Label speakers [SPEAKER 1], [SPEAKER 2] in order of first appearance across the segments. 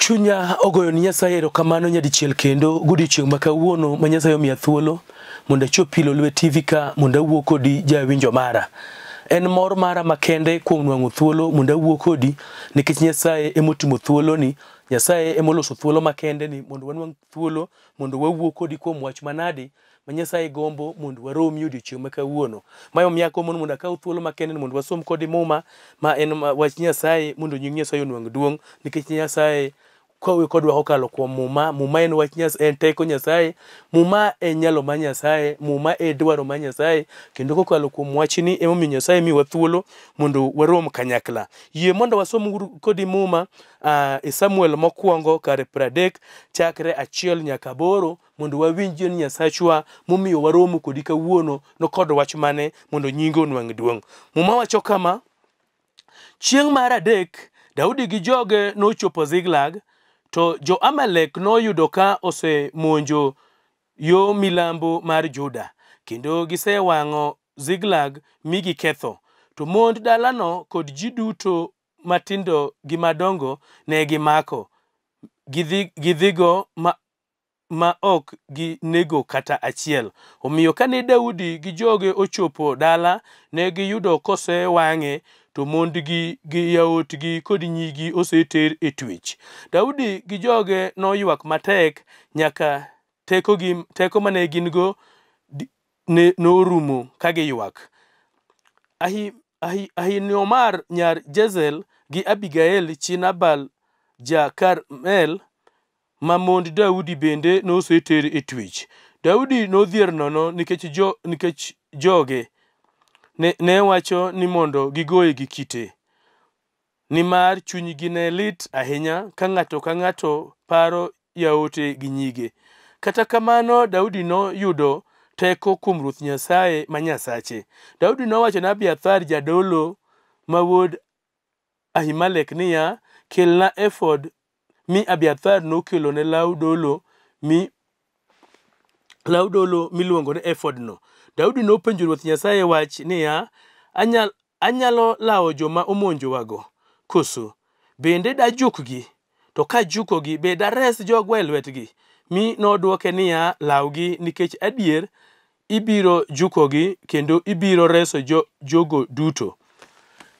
[SPEAKER 1] Chunya ogoyo ni Nyasaye erokamano nyadichiel kendo godiochieng' ma kawuono ma Nyasaye omiya thuolo mondo achop pilo lwe TV ka mondo awuo kodi jawinjo mara. En mor mara makende kuom nwang'o thuolo mondo awuo kodi nikech Nyasaye emotimo thuolo ni. Nyasaye emoloso thuolo makende ni mondo wanwang' thuolo mondo wawuo kodi kuom wach manade ma Nyasaye gombo mondo waromi odiochieng' ma kawuono. Mae omiyo akomo mondo akaw thuolo makende ni mondo wasom kodi muma ma en wach Nyasaye mondo nying Nyasaye onwang' duong' nikech Nyasaye kowe kodwa kokalo kuom muma en wach Nyasaye, en teko Nyasaye, muma en nyalo ma Nyasaye, muma e dwaro ma Nyasaye, kendo kokalo kuom wachni emomiyo Nyasaye miwa thuolo mondo warom kanyakla. Yie mondo wasom kodi muma e Samuel mokwongo kare 30 chakre 1 nyaka 8 mondo wawinj ni Nyasachwa momiyo waromo kodi kawuono no kod wach mane mondo nyinge onwang' duong'. Muma wacho kama: Chieng' mar adek Daudi gi joge nochopo Ziklag, to jo-Amalek noyudo ka osemonjo yo milambo mar Juda, kendo gisewang'o Ziklag mi giketho. To mond dalano kod ji duto matindo gi madongo ne gimako, gidhigo ma ok ginego kata achiel. Omiyo kane Daudi gi joge ochopo dala, ne giyudo kosewang'e, to mondgi gi yaotgi kod nyigi oseter e twech. Daudi gi joge noywak matek nyaka teko mane gin go norumo ka giywak. Ahinoamar nyar Jezel gi Abigael chi Nabal ja-Karmel ma mond Daudi bende noseter e twech. Daudi nodhier nono nikech joge ne wacho ni mondo gigoye gi kite, nimar chunygi ne lit ahinya ka ng'ato paro yaote gi nyige. Kata kamano Daudi noyudo teko kuom Ruoth Nyasaye ma Nyasache. Daudi nowacho ne Abiathar jadolo ma wuod Ahimelek niya, kelna efod, mi Abiathar nokelo ne law dolo miluongo ni efodno. Daudi nopenjo Ruoth Nyasaye wach niya, anyalo lawo joma omonjowago koso? Bende dajukgi? To ka jukogi, be dares jogwa e lwetgi? Mi nodwoke niya, lawgi, nikech adier ibiro jukogi kendo ibiro reso jogo duto.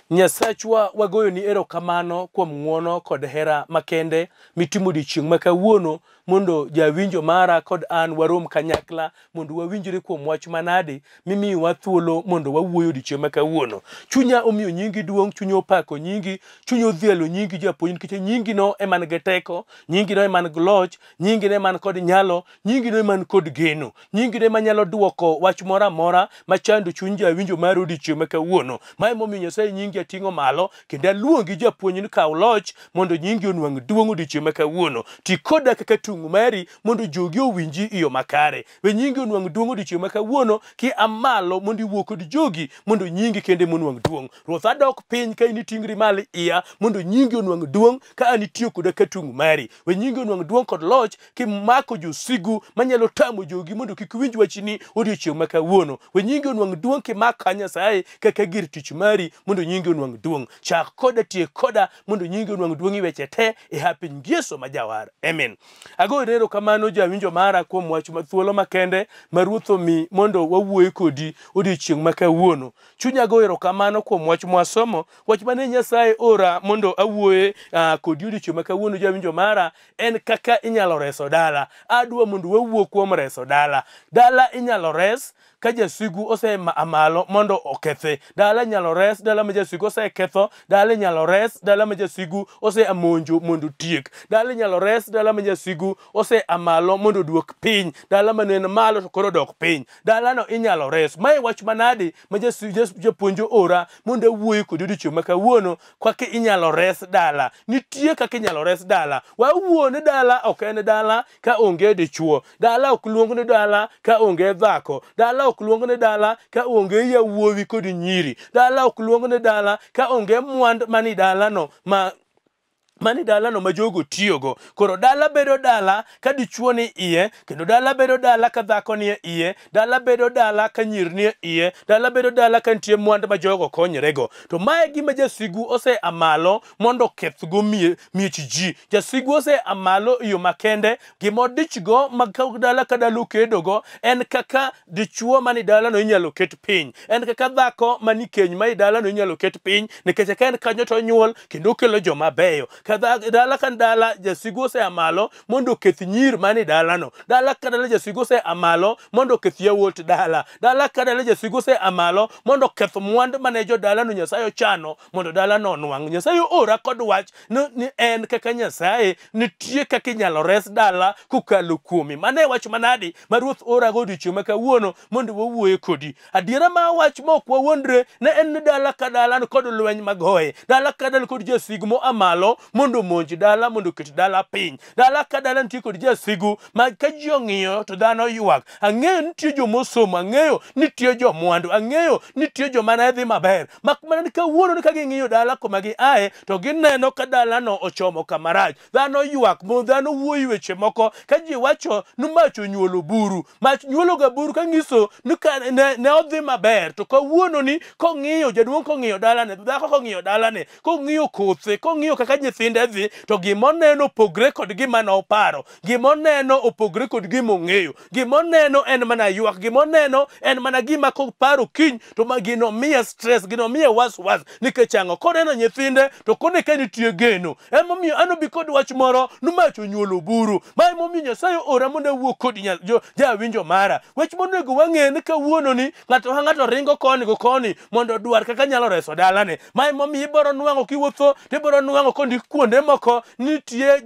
[SPEAKER 1] Nyasachwa wagoyo ni erokamano kuom ng'wono kod hera makende mitimo odiochieng' ma kawuono mondo jawinjo mara kod an warom kanyakla mondo wawinjre kuom wach manade mimiyowa thuolo mondo wawuoyo odiochieng' ma kawuono. Chunya omiyo nyingi duong', chunya opako nyingi, chunya odhialo nyingi japuonj, nikech nyingi no eman gi teko, nyingi no eman gi loch, nyingi no eman kod nyalo, nyingi no eman kod geno, nyingi no emanyalo duoko wach moro amora machando chuny jawinjo mara odiochieng' ma kawuono. Mae emomiyo Nyasaye nyingi ating'o malo kendo aluongi japuonj ni kaw loch mondo nyingi onwang' duong' odiochieng' ma kawuono. Ti koda kaka tung mari mondo jogi owinji iyo makare. We nyingi onwang' duong' odiochieng' ma kawuono ki amalo mondo iwuo kod jogi mondo nyingi kende monwang' duong'. Ruoth adok piny ka in iting'ri malo iya mondo nyingi onwang' duong' ka an itiyo koda ka tung mari. We nyingi onwang' duong' kod loch kimako josigu manyalo tamo jogi mondo kik winj wachni odiochieng' ma kawuono. We nyingi onwang' duong' kimaka Nyasaye kaka gir tich mari mondo nyingi onwang' duong'. Chak koda, tiek koda mondo nyingi onwang' duong' iweche te e hapiny Yesu ma Jawar. Amen. Agoyo erokamano jawinjo mara kuom wach mathuolo makende ma Ruoth omi mondo wawuoye kodi odiochieng' ma kawuono. Chunya goyo erokamano kuom wach mwasomo, wach mane Nyasaye ora mondo awuoye kodi odiochieng' ma kawuono jawinjo mara en kaka inyalo reso dala. Adwa mondo wawuo kuom reso dala. Dala inyalo res ka jasigu osemalo mondo okethe. Dala inyalo res, dala ma jasigu oseketho. Dala inyalo res, dala ma jasigu osemonjo mondo tiek. Dala inyalo res, dala ma jasigu oseamalo mondo duok piny. Dala ma ne malo to koro dok piny. Dala no inyalo res. Mae wach manade ma japuonjo ora mondo awuoye kod odiochieng' ma kawuono kaka inyalo res dala. Nitie kaka inyalo res dala. Wawuo ni dala ok en dala ka onge dichuo. Dala ok luong ni dala ka onge dhako. Dala ok luong ni dala ka onge yawuowi kod nyiri. Dala ok luong ni dala ka onge mwand mani dala no ma mani dalano ma jogo tiyogo. Koro dala bedo dala ka dichuo ni iye, kendo dala bedo dala ka dhako ni iye, dala bedo dala ka nyir ni iye, dala bedo dala ka nitie mwandu ma jogo konyrego. To mae gima jasigu ose amalo mondo kethgo miech ji. Jasigu ose amalo yo makende, gimodichgo ma dala ka dala okedogo en kaka dichuo mani dalano inyalo ket piny, en kaka dhako mani keny mani dalano inyalo ket piny, nikech ka en kanyo to nyuol kendo okelo joma beyo. Dala kan dala jasigu ose amalo mondo keth nyir mani dalano. Dala ka dala jasigu ose amalo mondo keth yawuot dala. Dala ka dala jasigu ose amalo mondo keth mwandu mane jo dalano Nyasaye ochano mondo dalano onwang'. Nyasaye ora kod wach ni en kaka Nyasaye nitie kaka inyalo res dala kokalo kuomi. Mane wach manadi ma Ruoth ora go odiochieng' ma kawuono mondo wawuoye kodi. Adiera ma wach ma ok wawuondre ne en ni dala ka dala kod lweny magoye. Dala ka dala kod jasigu mo amalo mondo monj dala mondo ket dala piny. Dala ka dala nitie kod jasigu ma ka ji ong'iyo to dhano ywak. Ang'eyo nitie jomosomo, ang'eyo nitie jomwandu, ang'eyo nitie joma ne dhi maber. Mak mana ni kawuono ni ka ging'iyo dala kuma gi aye to gineno ka dalano ochomo kamarach. Dhano ywak, dhano wuoyo weche moko ka ji wacho ni mach onyuolo buru. Mach nyuolo ga buru ka ng'iso ni ne odhi maber. To kawuono ni kong'iyo jaduong' kong'iyo dalane, dhako kong'iyo dalane, kong'iyo kothe, kong'iyo kaka nyithinde dhi, to gimoneno opogre kod gima noparo. Gimoneno opogre kod gima ong'eyo. Gimoneno en mana ywak. Gimoneno en mana gima koparo kiny to gino miye stress, gino miye was nikech ang'o koneno nyithinde to kone ka nitie geno. Emomiyo an obi kod wach moro ni mach onyuolo buru. Ma emomiyo Nyasaye ora mondo awuo kodi jawinjo mara. Wach monego wang'e ni kawuono ni ng'ato ka ng'ato ringo koni go koni mondo dwar kaka nyalo reso dalane. Ma emomiyo ibiro nwang'o kiwuotho to ibiro nwang'o kondik kuonde moko nitie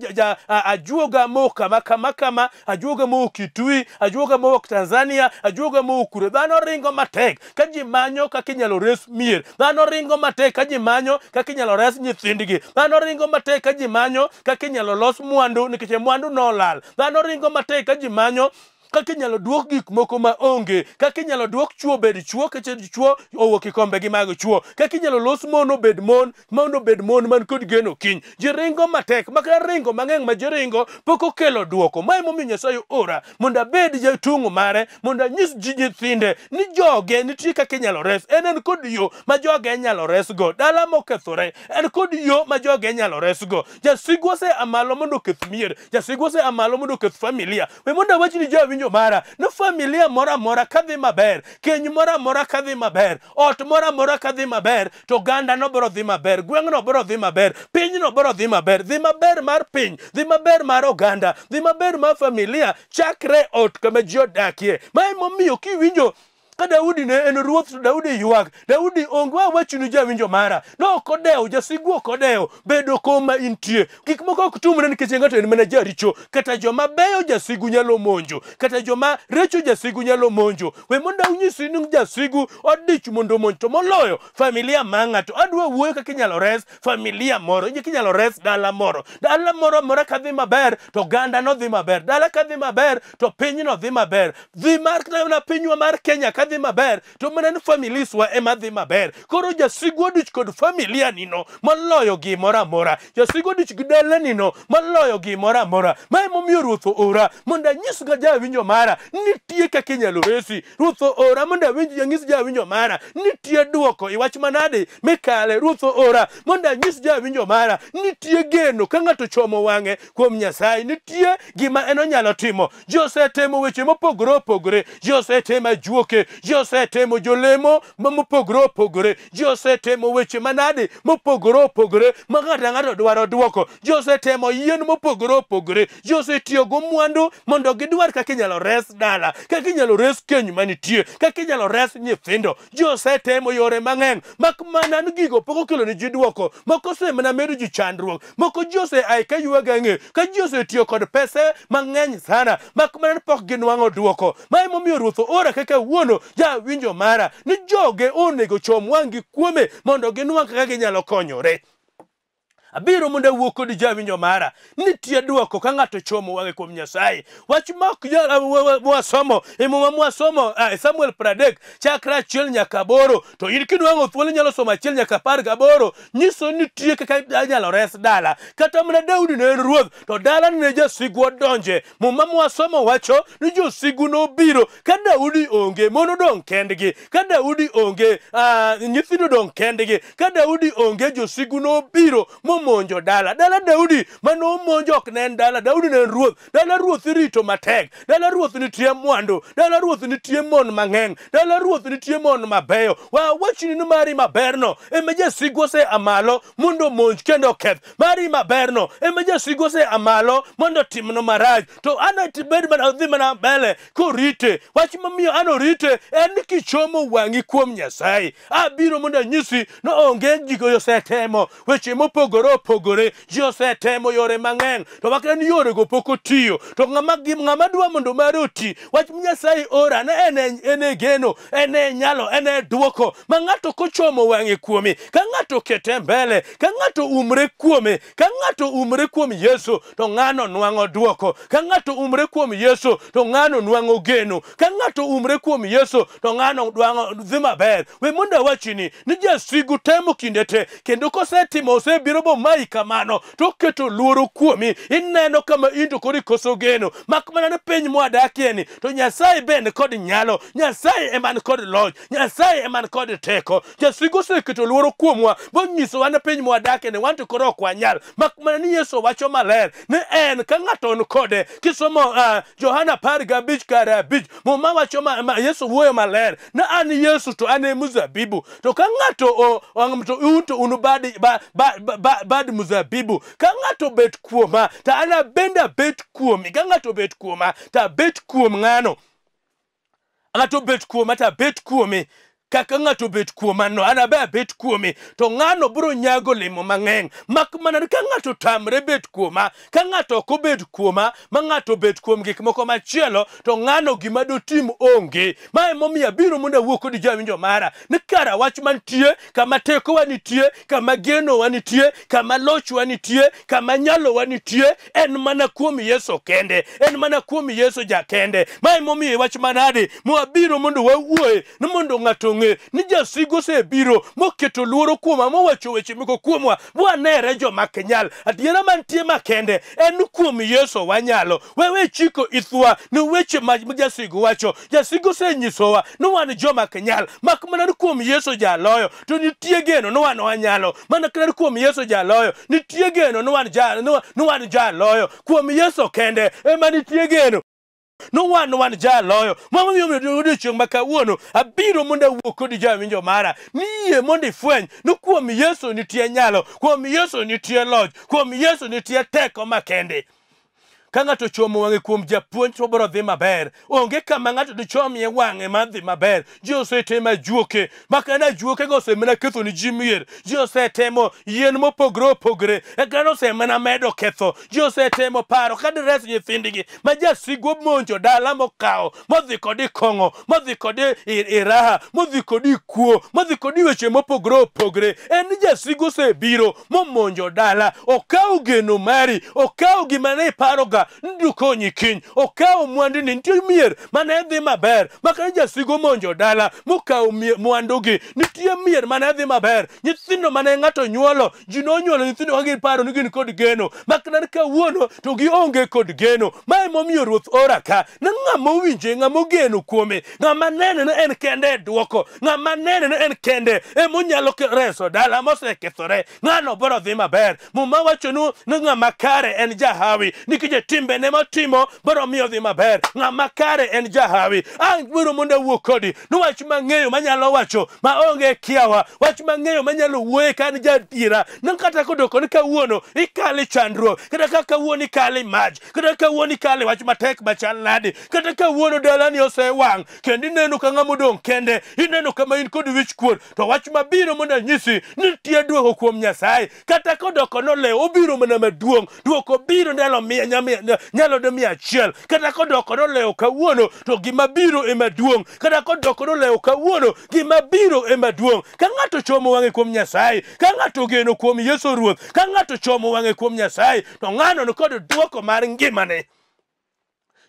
[SPEAKER 1] ajuoga mo kama, ajuoga mo Kitui, ajuoga mo Tanzania, ajuoga mo Kure. Dhano ringo matek ka ji manyo kaka inyalo res mier. Dhano ringo matek ka ji manyo kaka inyalo res nyithindgi. Dhano ringo matek ka ji manyo kaka inyalo los mwandu nikech mwandu nolal. Dhano ringo matek ka ji manyo kaka inyalo duok gik moko ma onge, kaka inyalo duok chuo bed chuo kech chuo owuok kikombe gi mag chuo, kaka inyalo los mon obed mon, mon obed mon man kod geno kiny. Ji ringo matek, maka ringo mang'eng ma ji ringo pok okelo duoko. Ma emomiyo Nyasaye ora mondo abed jatung'o mare, mondo anyis ji nyithinde ni joge nitie kaka inyalo res. En kod yo ma joge inyalo resgo. Dala mokethore en kod yo ma joge inyalo resgo. Jasigu ose amalo mondo oketh mier, jasigu ose amalo mondo oketh familia. We mondo awach ni jawinjo mara no familia mora mora kadhi maber, keny mora mora kadhi maber, ot mora mora kadhi maber, to ganda no biro dhi maber, gweng' no biro dhi maber, piny no biro dhi maber mar piny, dhi maber mar oganda, dhi maber mar familia, chakre ot kama ji odakie. Ma emomiyo kiwinjo ka Daudi ne en ruoth to Daudi ywak. Daudi ongwa wachinu jawinjo mara. No okodewo, jasigu okodewo bedo koma intie. Gik moko ok tumre nikech ng'ato en mana jaricho. Kata joma beyo jasigu nyalo monjo. Kata joma recho jasigu nyalo monjo. We mondo unyisi ni jasigu odich mondo monjo. To moloyo familia ma ng'ato. Adwa wuoyo kaka inyalo res familia moro. Kaka inyalo res dala moro. Dala moro mora kadhi maber to ganda no dhi maber. Dala kadhi maber to piny no dhi maber. Dhi mar na pinywa mar Kenya kadhi maber to mana ni familiswa ema dhi maber. Koro jasigu odich kod familia nino maloyo gimora mora. Jasigu odich gi dala nino maloyo gimora mora. Ma emomiyo Ruoth ora mondo anyis ga jawinjo mara nitie kaka inyalo resi. Ruoth ora mondo anyis jawinjo mara nitie duoko. Iwach manade mikale. Ruoth ora mondo anyis jawinjo mara nitie geno ka ng'ato chomo wang'e kuom Nyasaye. Nitie gima en onyalo timo. Ji osetemo weche mopogore opogore. Ji osetemo ajuoke. Ji osetemo jolemo mopogore opogore. Ji osetemo weche manade mopogore opogore ma ng'ato dwaro duoko. Ji osetemo yien mopogore opogore. Ji osetiyo go mwandu mondo gidwar kaka inyalo res dala, kaka inyalo res keny manitie, kaka inyalo res nyithindo. Ji osetemo yore mang'eny mak mana ni gigo pok okelo ni ji duoko. Moko osemana medo ji chandruok. Moko ji ai ka yuaga ng'e ka ji osetiyo kod pesa mang'eny sana mak mana ni pok ginwang'o duoko. Ma emomiyo Ruoth ora kaka wuono jawinjo mara ni joge onego chom wang'gi kuome mondo ginwang' kaka ginyalo konyore. Abiro mondo awuo kod jawinjo mara. Nitie duoko ka ng'ato chomo wang'e kuom Nyasaye. Wach mok wasomo muma mwasomo Samuel 30 chakra 1 nyaka 8 to in kidwang'o thuolo nyalo somo 1 nyaka 18 nyiso nitie kaka anyalo res dala. Kata mana Daudi ne en ruoth to dala ne jasigu donje. Muma mwasomo wacho ni josigu nobiro ka Daudi onge, mon odong kendgi. Ka Daudi onge, nyithindo dong kendgi. Ka Daudi onge, josigu nobiro momonjo dala. Dala Daudi mano monjo ok ne en dala. Daudi ne en ruoth. Dala ruoth irito matek. Dala ruoth nitie mwandu. Dala ruoth nitie mon mang'eny. Dala ruoth nitie mon mabeyo. Wachni ni mari maberno ema jasigu ose amalo mondo monj kendo keth. Mari maberno ema jasigu ose amalo mondo timno maraj. To ana tibed mana dhi mana mbele korite. Wach mamiyo ano rite en ni kichomo wang'i kuom Nyasaye. Abiro mondo nyisi no onge giko osetemo weche mopogore opogore. Ji osetemo yore mang'eny to wakre ni yore go pok otiyo. To ng'ama dwa mondo mare oti. Wach Nyasaye ora ne ene geno, ene nyalo, ene duoko. Ma ng'ato kochomo wang'e kuome, ka ng'ato kete mbele, ka ng'ato umre kuome, ka ng'ato umre kuom Yesu to ng'ano nwang'o duoko. Ka ng'ato umre kuom Yesu to ng'ano nwang'o geno. Ka ng'ato umre kuom Yesu to ng'ano dwang'o dhi maber. We mondo wachini ni jasigu temo kinde te kendo kosetimo osebiro bomayi kamano to keto luoro kuomi. Ineno kama into kori koso geno. Mak mana ne piny mwadakie ni to Nyasaye bende kod nyalo. Nyasaye eman kod loch. Nyasaye eman kod teko. Jasigu oseketo luoro kuomwa bonyiso wan piny mwadakie ni wan to koro ok wanyal. Mak mana ni Yesu wacho maler ni en ka ng'ato on kode. Kisomo Johana 15 kara 5 muma wacho Yesu wuoyo maler na an Yesu to an muzabibu. To ka ng'ato to unu bad muzabibu. Ka ng'ato bet kuoma ta ana benda bet kuomi. Ka ng'ato bet kuoma ta bet kuom ng'ano. Ng'ato bet kuoma ta bet kuomi. Kaka ng'ato bet kuoma no ana be bet kuomi to ng'ano biro nyago lemo mang'eny. Mak mana ka ng'ato tamre bet kuoma, ka ng'ato ok obet kuoma ma ng'ato bet kuom gik moko machielo to ng'ano gima dotim onge. Ma emomiyo abiro mondo awuo kod jawinjo mara ni kara wach mantie, kama teko wanitie, kama geno wanitie, kama loch wanitie, kama nyalo wanitie, en mana kuom Yesu kende, en mana kuom Yesu jakende. Ma emomiyo wach manade mwabiro mondo wawuoye ni mondo ng'ato ni jasigu osebiro moketo luoro kuoma mowacho weche moko kuomwa bwanere joma ok nyal. Adiera mantie makende en kuom Yesu wanyalo. Wewe chiko ithwa ni weche ma jasigu wacho. Jasigu osenyisowa ni wan joma ok nyal. Mak mana kuom Yesu jaloyo to nitie geno ni wan wanyalo. Mana kana kuom Yesu jaloyo nitie geno ni wan jaloyo. Kuom Yesu kende ema nitie geno. No one jaloyo. Mama mi Chieng makawuono abiro mondo awuo kod jawinjo mara niye mondo ifweny no kuom Yesu nitie nyalo, kuom Yesu nitie loch, kuom Yesu nitie teko makende. Ka ng'ato chomo wang'e kuom japuonj to biro dhi maber. Onge kama ng'ato dichomie wang'e madhi maber. Ji osetemo juoke. Makana juoke go osemena ketho ni ji mier. Ji osetemo yien mopogore opogore. Ekano osemena medo ketho. Ji osetemo paro kadires nyithindgi. Ma jasigu monjo dala mokawo. Modhi kodi kong'o. Modhi kodi iraha. Modhi kodi kuo. Modhi kodi weche mopogore opogore. En jasigu osebiro momonjo dala. Okawo geno mari. Okawo gima ne iparoga ndukonyi kiny. Okawo mwandu ni nitie mier mane dhi maber. Maka jasigu monjo dala mokawo mwandugi. Nitie mier mane dhi maber. Nyithindo mane ng'ato nyuolo. Ji nonyuolo nyithindo ka giparo ni gin kod geno. Makna kawuono to gionge kod geno. Ma emomiyo Ruoth ora ka. Na ng'ama owinje, ng'ama ogeno kuome. Ng'ama nene ne en kende duoko. Ng'ama nene ne en kende emonyalo reso dala mosekethore. Ng'ano biro dhi maber. Muma wacho ni ng'ama kare en jahawi. Nikech timbe ne matimo biro miyo dhi maber. Ng'ama kare en jahawi. Ang biro mondo awuo kodi ni wach mang'eyo manyalo wacho maonge kiawa. Wach mang'eyo manyalo wuoye kan jadira. Nan kata kodoko ni kawuono ikali chandruok. Kata ka kawuono ikali maj. Kata kawuono ikali wach matek machal nadi. Kata kawuono dalani osewang'. Kendo ineno ka ng'ama odong' kende. Ineno kama in kod wich kuot. To wach mabiro mondo anyisi nitie duoko kuom Nyasaye. Kata kodoko nolewo obiro mana maduong'. Duoko biro ndalo nyalode 100 kata kodoko nolewo kawuono to gima biro ema duong' kata kodoko nolewo kawuono gima biro ema duong'. Ka ng'ato chomo wang'e kuom Nyasaye, ka ng'ato geno kuom Yesu Ruoth, ka ng'ato chomo wang'e kuom Nyasaye, to ng'ano ni kod duoko mar ngimane.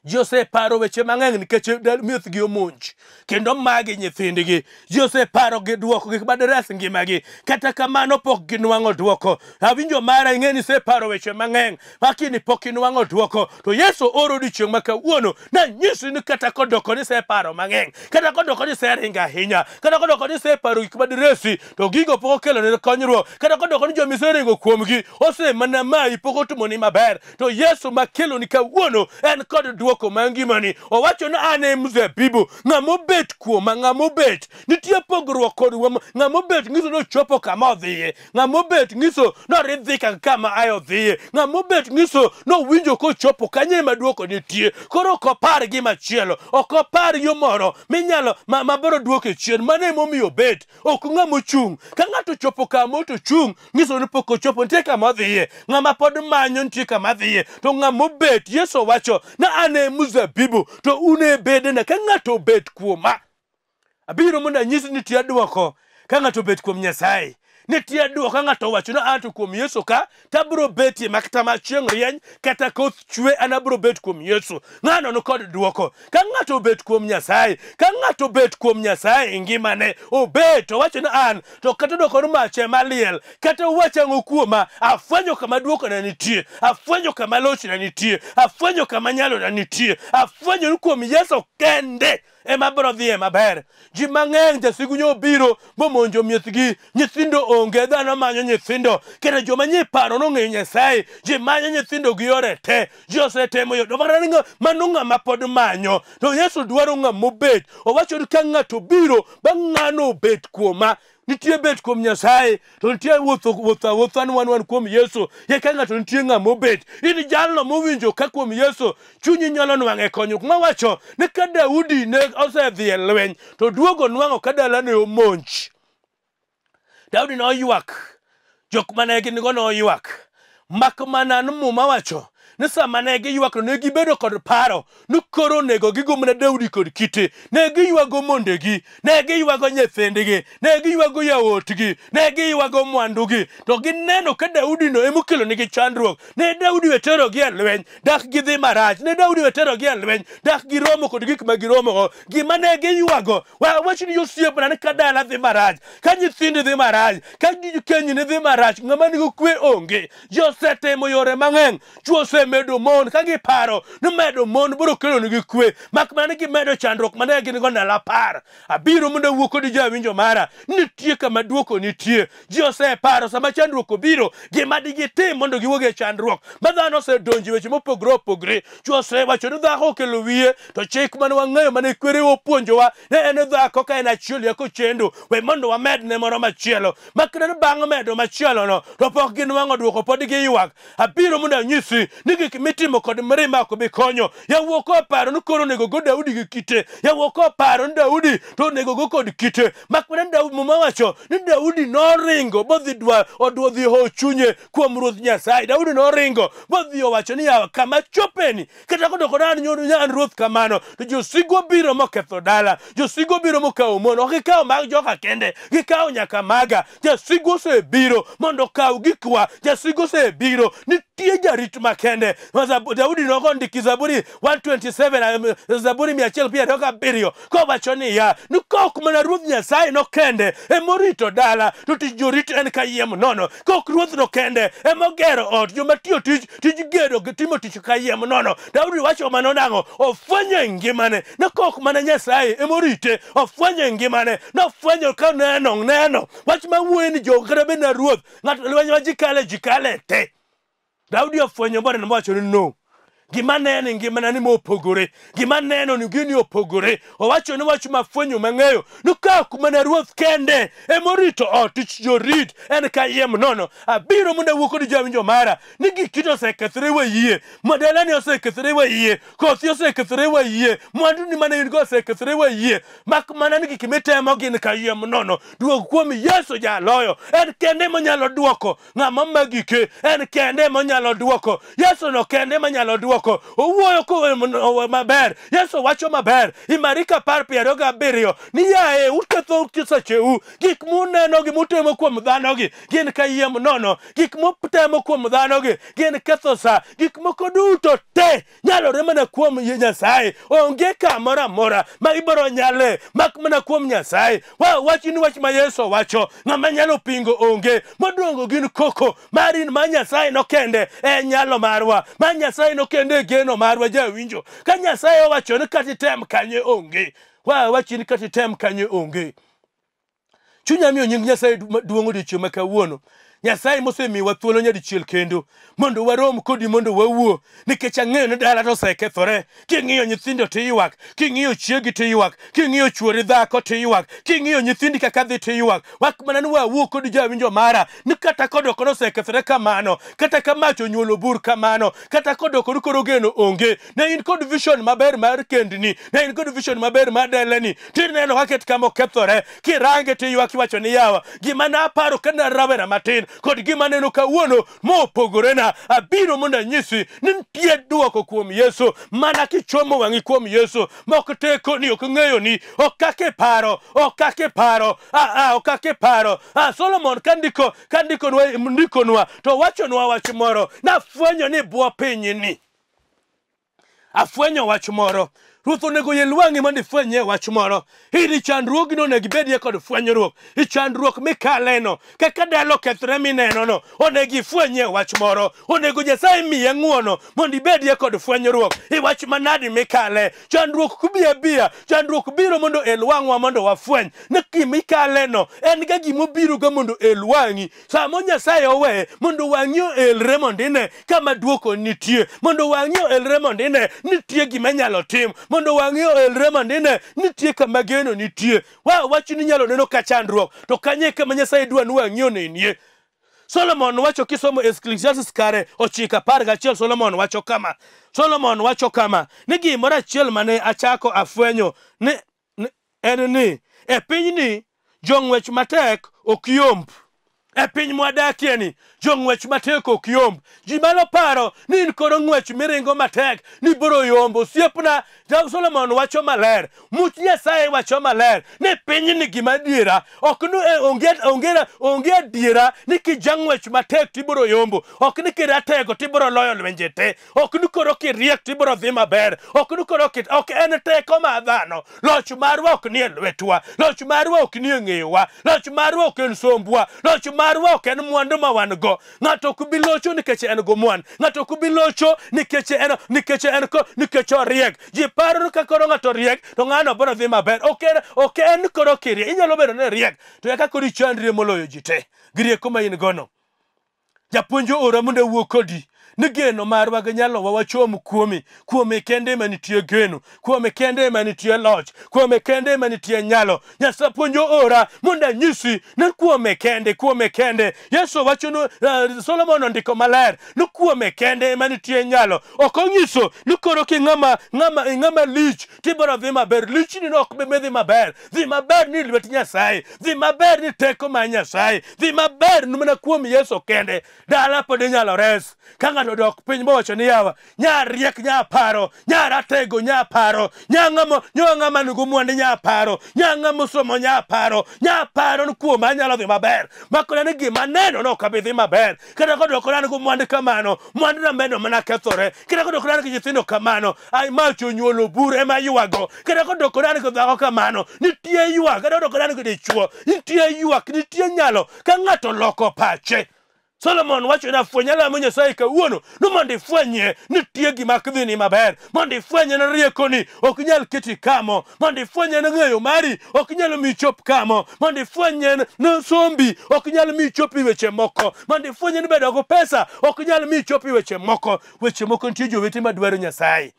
[SPEAKER 1] Jose paro weche mang'eny nikech miethgi omonj kendo magi nyithindgi. Jose paro gi duoko gik madres ngimagi, kata kamano pok ginwang'o duoko. Awinjo mara ing'eni se paro weche mang'eny lakini pok inwang'o duoko. To Yesu oro odiechieng' ma kawuono na nyisi ni kata kodoko ni se paro mang'eny, kata kodoko ni se ringo ahinya, kata kodoko ni se paro gik madresi to gigo pok okelo ni konyruok, kata kodoko ni jomiseringo kuomgi ose mana mai pok otimoni maber, to Yesu makelo ni kawuono en kod duoko mangimani. Owacho na ane mzabibu ng'amobet kuoma, ng'amobet nitie pogruok kod ng'amobet ng'iso nochopo kama odhiye, ng'amobet ng'iso noridhi kama ayo dhiye, ng'amobet ng'iso nowinjo kochopo kanye maduoko nitie. Koro kopar gi machielo, okopar yo moro minyalo mabiro duoke chien. Mane momiyo bet ok ng'amochung'. Ka ng'ato chopo kama to chung' ng'iso ni pok ochopo, nitie kama odhiye. Ng'ama pod manyo nitie kama dhiye. To ng'amobet, Yesu wacho na ane mzabibu to une bedena. Ka ng'ato bet kuoma, abiro mondo anyisi ni nitie duoko. Ka ng'ato bet kuom Nyasaye nitie duoko. Ka ng'ato wacho na anto kuom Yesu ka tabro betie makata ma chieng' rieny kata koth chwe, an abro bet kuom Yesu. Ng'ano ni kod duoko. Ka ng'ato bet kuom Nyasaye, ka ng'ato bet kuom Nyasaye ngimane obet, owacho na an to kata doko mache maliel kata wachang'o kuoma, afwenyo kama duoko na nitie, afwenyo kama loch na nitie, afwenyo kama nyalo na nitie, afwenyo ni kuom Yesu kende ema bro dhiye maber. Ji mang'eny jasigunyo biro momonjo miethgi, nyithindo onge, dhano manyo nyithindo, kendo joma nyiparo nong'eyo Nyasaye, ji manyo nyithindo gi yore te, ji osetemo yo, mano ng'ama pod manyo. To Yesu dwaro ng'amobet. Owacho ni ka ng'ato biro ba ng'ano bet kuoma, nitie bet kuom Nyasaye, to nitie wuotho wan kuom Yesu. Ye ka ng'ato nitie ng'amobet, in jalno mowinjo ka kuom Yesu chunyi nyalo nwang'e konyruok. Mawacho ni ka Daudi ne osedhi e lweny to duogo nwang'o ka dalane omonj. Daudi noywak, jok mane gin go noywak, mak mana ni Muma wacho ni sama ne giywak to ne gibedo kod paro ni koro nego gigomna Daudi kod kite. Ne giywago mondegi, ne giywago nyithindgi, ne giywago yawotgi, ne giywago mwandugi, to gineno ka Daudi no emokelo nigi chandruok. Ne Daudi wetero gi e lweny dak gidhi marach, ne Daudi wetero gi e lweny dak giromo kod gik ma giromogo. Gima ne giywago, wach ni osiepna ni ka dala dhi marach, ka nyithindi dhi marach, ka kenyni dhi marach, ng'ama nigo kwe onge. Ji osetemo yore mang'eny, chuo medo mon ka giparo ni medo mon biro kelo nigi kwe, mak mana gimedo chandruok mane gin go ndalo 10. Abiro mondo wuo kod jawinjo mara, nitie kama duoko nitie. Ji oseparo sama chandruok obiro gima digitim mondo giwuog e chandruok. Ma dhano osedonjo weche mopogore opogore. Chuo osewacho ni dhako okelo wiye, to chik mane wang'eyo mane kwerewa opuonjowa ne en dhako ka en achiel yako chendo, we mondo wamed ne moro machielo. Makna ni bang' medo machielo no to pok ginwang'o duoko, pod giywak. Abiro mondo anyisi ni gik mitimo kod mirima ok bi konyo. Yawuok oparo ni koro nego go Daudi gi kite, yawuok oparo ni Daudi to nego go kod kite. Makna Daudi, Muma wacho ni Daudi noringo bodhi odhi ho chunye kuom Ruoth Nyasaye. Daudi noringo bodhi owacho ni yawa kama chopeni, kata kodoko nan nyodo nyan ruoth kamano, to josigo biro moketho dala, josigo biro mokawo mon. Ok gikawo mag joka kende, gikawo nyaka maga. Jasigo osebiro mondo kaw gikwa, jasigo osebiro. Nitie jarit makende. Daudi nogo ndiki Zaburi 127, Zaburi 127 kowacho ni ya ni kok mana Ruoth Nyasaye no kende emorito dala, to tich jorit en kayiem nono. Kok ruoth no kende emogero ot, joma tiyo tij gedo timo tich kayiem nono. Daudi wacho mano nang'o, ofwenyo ngimane na kok mana Nyasaye emorite, ofwenyo ngimane, nofwenyo ka neno wach mawuoyo ni jogrebe na ruoth, ng'ato lweny ma jikale te. Daudi ofwenyo bwana wacho ni no, gima neno ngimana ni mopogore, gima neno ni gini opogore. Owacho ni wach mafwenyo mang'eyo ni ka kumana ruoth kende emorito ot, tich jorit en kayiem nono. Abiro mondo wuo kod jawinjo mara ni gikito osekethore wayie, madalani osekethore wayie, kothi osekethore wayie, mwandu ni mane in go osekethore wayie. Mak mana ni gik mitemo gin kayiem nono. Duog kuom Yesu jaloyo, en kende monyalo duoko. Ng'ama magike en kende monyalo duoko. Yesu no kende manyalo duoko. koko owuoyo ko maber Yesu wacho maber Imarika par 27 ni yae uketho kisacheu gik muneno gi mutemo kuom dhano gi gin kayiem nono gik mutemo kuom dhano gi gin ketho sa gik moko duto te nyalore mana kuom Nyasaye onge kamoro amora ma ibiro nyale mak mana kuom Nyasaye wachni wach ma Yesu wacho ng'ama nyalo pingo onge modongo gin koko marin ma Nyasaye no kende nyalo marwa ma Nyasaye no kende geno marwa jawinjo ka Nyasaye owacho ni katitem kanye onge wachni katitem kanye onge chunya miyo nying Nyasaye duongo dichieng' ma kawuono Nyasaye mosemiwa thuolo nyadichiel kendo mondo warom kodi mondo wawuo nikech ang'eyo ni dala to osekethore king'iyo nyithindo tiywak king'iyo chiegi tiywak king'iyo chuori dhako tiywak king'iyo nyithindi kaka dhi tiywak wak mana ni wawuo kodi jawinjo mara ni kata kodoko nosekethore kamano kata ka mach onyuolo bur kamano kata kodoko ni koro geno onge ne in kod vision maber mar kendni ne in kod vision maber mar dalani tineno kaket kama okethore kirange tiywak iwacho ni yawa gima naparo kana rawera matin kod gima neno kawuono mopogorena abiro mondo anyisi ni nitie duoko kuom Yesu mana kichomo wang'i kuom Yesu mok teko ni ok ng'eyo ni ok kake paro Solomon kandikonwa to wachonwa wach moro nafwenyo ni bwo pinyni afwenyo wach moro Ruoth onego yel wang'i mondo ifwenye wach moro. Hiri chandruogno onego ibedie kod fwenyruok. I chandruok mikaleno kaka dalo kethre mineno no onego ifwenye wach moro. Onego Nyasaye miye ng'uono mondo ibedie kod fwenyruok. I wach manadi mikale. Chandruok kubia chandruok biro mondo el wang'wa mondo wafweny. Ni gimikaleno en ga gimobiro ga mondo el wang'i. Samo Nyasaye owe mondo wang'i elre mondo ine kama duoko nitie. Mondo wang'i elre mondo ine nitie gima nyalo tim. Mondo wang'i elre mondo ine nitie kama geno nitie. Wachni nyalo neno ka chandruok to kanye kama Nyasaye dwa ni wang'i onenie. Solomon wacho kisomo Ecclesiastes kare 9:11 Solomon wacho kama ni gimoro achiel mane achako afwenyo ni en ni e pinyni jong'wech matek ok yomb. E piny mwadakie ni jong'wech matek ok yomb. Ji malo paro ni in koro ng'wech miringo matek ni biro yombo. Osiepna Solomon wacho maler, much Nyasaye wacho maler ni pinyni gima diera ok onge adiera ni kijang'wech matek tibiro yombo. Ok ni kiratego tibiro loyo lwenje te. Ok ni koro kiriek tibiro dhi maber. Ok ni koro ok en teko ma dhano. Loch marwa ok ni e lwetwa. Loch marwa ok ni e ng'eyowa. Loch marwa ok en sombwa. Loch marwa ok en mwandu ma wan go. Ng'ato ok bi locho nikech en go mwan. Ng'ato ok bi locho nikech oriek. Ji paro ka koro ng'ato riek to ng'ano biro dhi maber. Ok en koro kirie. Inyalo bedo ne riek to eka koro ichandri moloyo ji te. Girieko ma in gono. Japuonjo ora mondo wuo kodi. Ni geno marwa gi nyalowa wachom kuome kende manitie geno, kuome kende manitie loch, kuome kende manitie nyalo. Nyasaye puonjo ora mondo anyisi ni kuome kende. Yesu wacho Solomon ondiko maler ni kuome kende manitie nyalo. Ok onyiso ni koro ki ng'ama lich tibiro dhi maber. Lichni no ok be dhi maber. Dhi maber ni lwet Nyasaye. Dhi maber ni teko ma Nyasaye. Dhi maber ni mana kuom Yesu kende. Dala pod inyalo res. Ka ng'ato dok piny mowacho ni yawa nya riek nya paro nya ratego nya paro nya ng'ama nigo mwandu nya paro nya ng'ama somo nya paro ni kuom anyalo dhi maber makona ni gima neno no kabi dhi maber kata kodoko nigo mwandu kamano mwandu na medo mana kethore kata kodoko nigo nyithindo kamano ai mach onyuolo bur ema ywago kata kodoko nigo dhako kamano nitie ywak kata kodoko nigo dichuo nitie ywak nitie nyalo ka ng'ato loko pache. Solomon wacho na fwenya lamo Nyasaye kawuono no mondo ifwenye nitie gima kdhi ni maber mondo ifwenye na riekoni ok nyal keti kamo mondo ifwenye na ng'eyo mari ok nyal mi chop kamo mondo ifwenye na sombi ok nyal mi chopi weche moko mondo ifwenye ni bedo go pesa ok nyal mi chopi weche moko nitie jowete madwaro Nyasaye.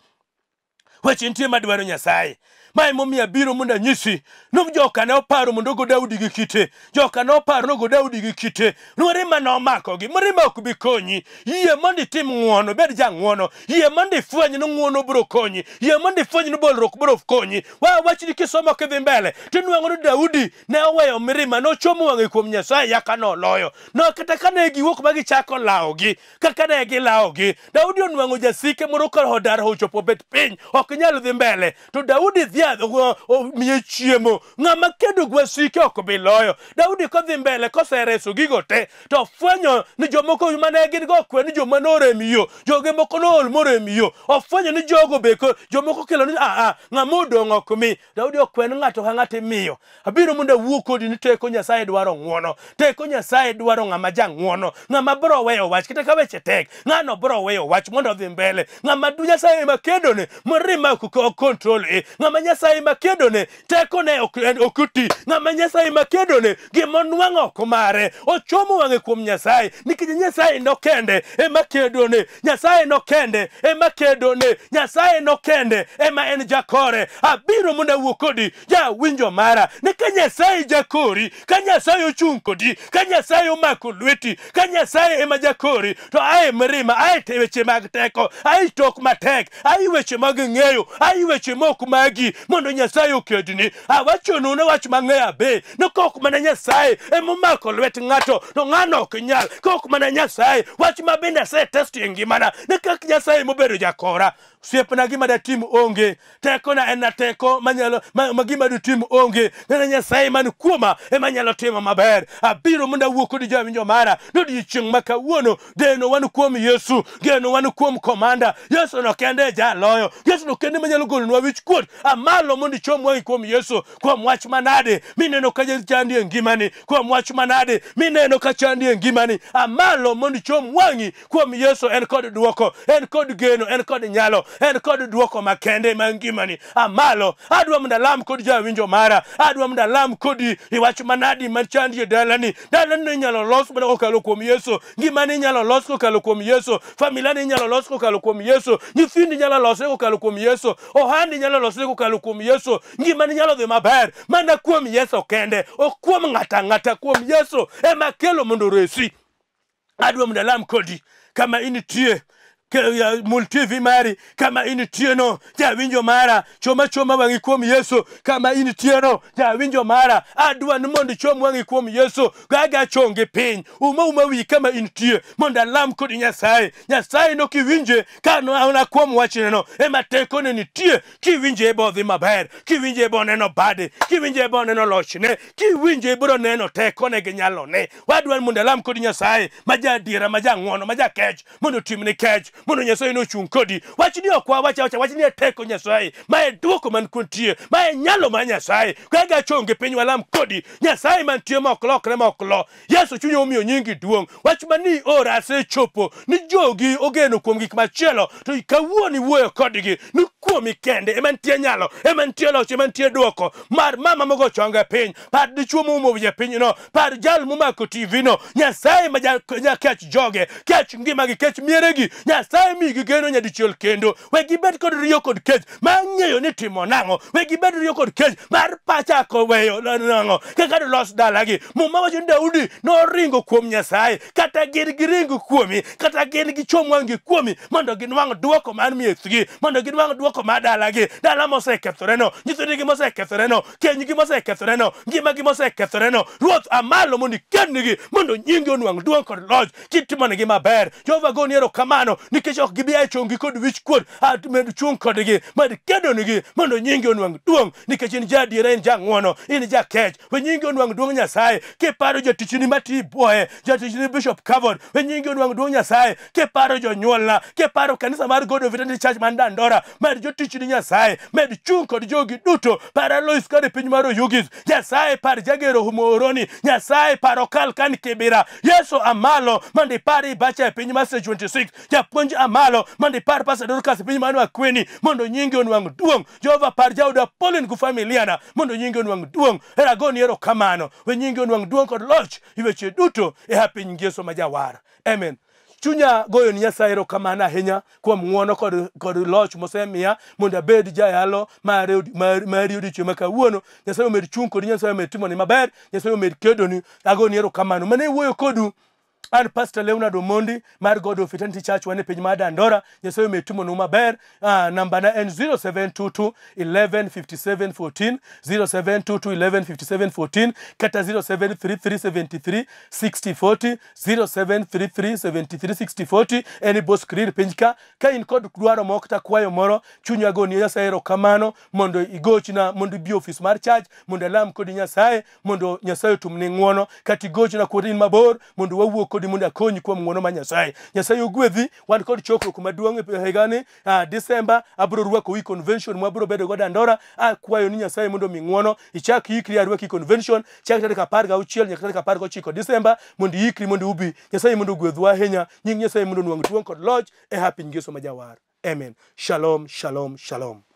[SPEAKER 1] Weche nitie madwaro Nyasaye. Mae momiyo biro mondo anyisi no joka ne oparo mondo go Daudi gi kite. Joka ne oparo no go Daudi gi kite. Mirima no omako gi. Mirima ok bi konyi. Yie mondo itim ng'uono, bed ja ng'uono. Yie mondo ifweny no ng'uono biro konyi. Yie mondo ifweny no bolruok biro konyi. Wachni kisomo kidhi mbele tinwang'o ni Daudi ne oweyo mirima, nochomo wang'e kuom Nyasaye yaka noloyo. No kata kane giwuok ma gichako lawogi, kaka ne gilawogi, Daudi onwang'o jasike moro kodar ochopo bet piny, ok nyal dhi mbele. To Daudi dhiadho miye chiemo, ng'ama kedo gi wasike ok bi loyo. Daudi kodhi mbele kosereso gigo te, to fwenyo ni jomoko mane gin go kwe ni joma noremiyo, joge moko nool moremiyo. Ofwenyo ni jogo beko jomoko kelo ni ng'ama odong' ok mi. Daudi okwen ng'ato ka ng'ato imiyo. Abiro mondo awuo kodi ni teko Nyasaye dwaro ng'uono. Teko Nyasaye dwaro ng'ama ja ng'uono, ng'ama biro weyo wach kata ka weche tek, ng'ano biro weyo wach mondo odhi mbele. Ng'ama Nyasaye makedone mirima ok control ng'ama Nyasaye makedone teko ne okuti, ng'ama Nyasaye makedone gimonwang'o ok mare. Ochomo wang'e kuom Nyasaye nikech Nyasaye no kende ema kedone. Nyasaye no kende ema kedone. Nyasaye no kende ema en jakore. Abiro mondo awuo kodi ja winjo mara ni ka Nyasaye jakori, ka Nyasaye ochung' kodi, ka Nyasaye omako lweti, ka Nyasaye ema jakori, to ae mirima, ae weche mag teko, ae tok matek, ae weche mag ng'eyo, ae weche mok magi mondo Nyasaye okedni. Awachonu ne wach mang'eyo be no kok mana Nyasaye ema omako lwet ng'ato to ng'ano ok nyal. Kok mana Nyasaye, wach ma bende asetesti e ngimana ne kak Nyasaye mobedo jakora. Siepna gima da tim onge, teko na en teko manyalo gima da tim onge, nena Nyasaye man kuoma ema nyalo timo maber. Abiro mondo awuo kodi ja winjo mara no Chieng ma kawuono geno wan kuom Yesu, geno wan kuom komanda. Yesu no kende jaloyo, Yesu no kende manyalo golonwa wich kuot. Amalo mondo ichom wang'i kuom Yesu. Kuom wach manade mineno ka chandi e ngimani, kuom wach manade mineno ka chandi e ngimani, amalo mondo ichom wang'i kuom Yesu. En kod duoko, en kod geno, en kod nyalo, en kod duoko makende ma ngimani. Amalo adwa mondo alam kod ja winjo mara, adwa mondo alam kodi iwach manadi machandi e dalani. Dalani nyalo los mondo kokalo kuom Yesu, ngimani nyalo los kokalo kuom Yesu, familia ni nyalo los kokalo kuom Yesu, nyithindi nyalo los kokalo kuom Yesu, ohandi nyalo los kokalo kuom Yesu, ngimani nyalo dhi maber mana kuom Yesu kende, ok kuom ng'ata kuom Yesu ema kelo mondo resi. Adwa mondo alam kodi kama initie mul TV mari, kama initie no ja winjo mara, choma wang'i kuom Yesu. Kama initie no ja winjo mara, adwa ni mondo chom wang'i kuom Yesu. Gaga chonge piny, uma wi kama initie mondo alam kodi Nyasaye. Nyasaye no kiwinje kano ana kuom wachne no ema teko ne nitie. Kiwinje bo dhi maber, kiwinje bo neno bade, kiwinje bo neno lochne, kiwinje bro neno teko ne gi nyalo ne. Wadwa ni mondo alam kodi Nyasaye ma ja adiera, ma ja ng'uono, ma ja kech, mondo timne kech, mondo Nyasaye no chung kodi. Wachni ok wachni e teko Nyasaye, ma e duoko man kuntie, ma e nyalo ma Nyasaye. Kaga chonge piny walam kodi Nyasaye man tie ma ok lokre ma ok lo. Yesu chunye omiyo nyingi duong'. Wach mani ora asechopo ni jogi ogeno kuom gik machielo, to kawuoni wuoyo kodgi ni kuomi kende ema nitie nyalo, ema nitie loch, ema nitie duoko. Mar mama mogo chonge piny, par dichuo momo wiye piny no, par jal momako TV no. Nyasaye ma ja kech joge, kech ngimagi, kech mieregi. Nyasaye migi geno nyadichiel kendo. Wegi bet kod riyo kod kech ma ng'eyo ni timo nang'o. Wegi bet riyo kod kech mar pacha koweyo nang'o kaka los dalagi. Muma wacho ni Daudi noringo kuom Nyasaye, kata gin giringo kuomi, kata gin gichom wang'i kuomi mondo ginwang' duoko mar miechgi, mondo ginwang' duoko mar dalagi. Dala mosekethore no, nyithindgi mosekethore no, kenygi mosekethore no, ngimagi mosekethore no. Ruoth amalo mondo ikendnigi mondo nyingi onwang' duong' kod loch kitimonegi maber. Jehova goni erokamano nikech ok gibi e chongi kod wich kuot. Med chung kodgi, med kedonigi mondo nyingi onwang' duong' nikech in ja adiera, in ja ng'uono, in ja kech. We nyingi onwang' duong' Nyasaye. Kiparo jatichni mati buoye, jatichni Bishop Kavod, we nyingi onwang' duong' Nyasaye. Kiparo jonyuolna, kiparo kanisa mar God of Eternity Church man Dandora, med jotichni Nyasaye, med chung kod jogi duto. Para Lois kod piny mar Oyugis, Nyasaye par jagero humoroni, Nyasaye paro kal kan Kibira. Yesu amalo mandi pari bacha e piny mar 26, japuonj amalo mandi par Pastor Dorcas piny mar Akweni mondo nyingi onwang' duong'. Jehova par Jauda Polin gu familiana mondo nyingi onwang' duong'. Eragoni erokamano, we nyingi onwang' duong' kod loch iweche duto e piny Yesu ma jawar. Amen. chunya goyo ni Nyasaye erokamano ahinya kuom ng'uono kod loch mosemiya mondo abed jayalo mari odiochieng' ma kawuono. Nyasaye omed chung' kodi, Nyasaye omed timoni maber, Nyasaye omed kedoni. Agoni erokamano. Mane wuoyo kodu an Pastor Leonard Omondi mar God of Eternity Church wane piny mar Dandora. Nyasaye omed timonu maber. Namba na en 0722 11 57 14, 0722 11 57 14, kata 0733 73 60 40, 0733 73 60 40. Eni bo screen piny ka in kod dwaro moko ta kwayo moro, chunya agoni Nyasaye erokamano mondo igochna, mondo ibi office mar church mondo alam kodi Nyasaye, mondo Nyasaye otumni ng'uono, kata igochna kuonde in mabor mondo wawuo kodi mondo akonyi kuom ng'uono ma Nyasaye. Nyasaye ogwedhi. Wan kod chokruok maduong' e higani December. Abro rwako wi convention mwabro bedo go Dandora. Akwayo ni Nyasaye mondo mi ng'uono ichak yikri arwaki convention chak tarik 16 nyaka tarik 19 December mondo yikri mondo ubi. Nyasaye mondo gwedhwa ahinya. Nying Nyasaye mondo nwang' duong' kod loch e happy ngeso ma jawar. Amen. Shalom, shalom, shalom.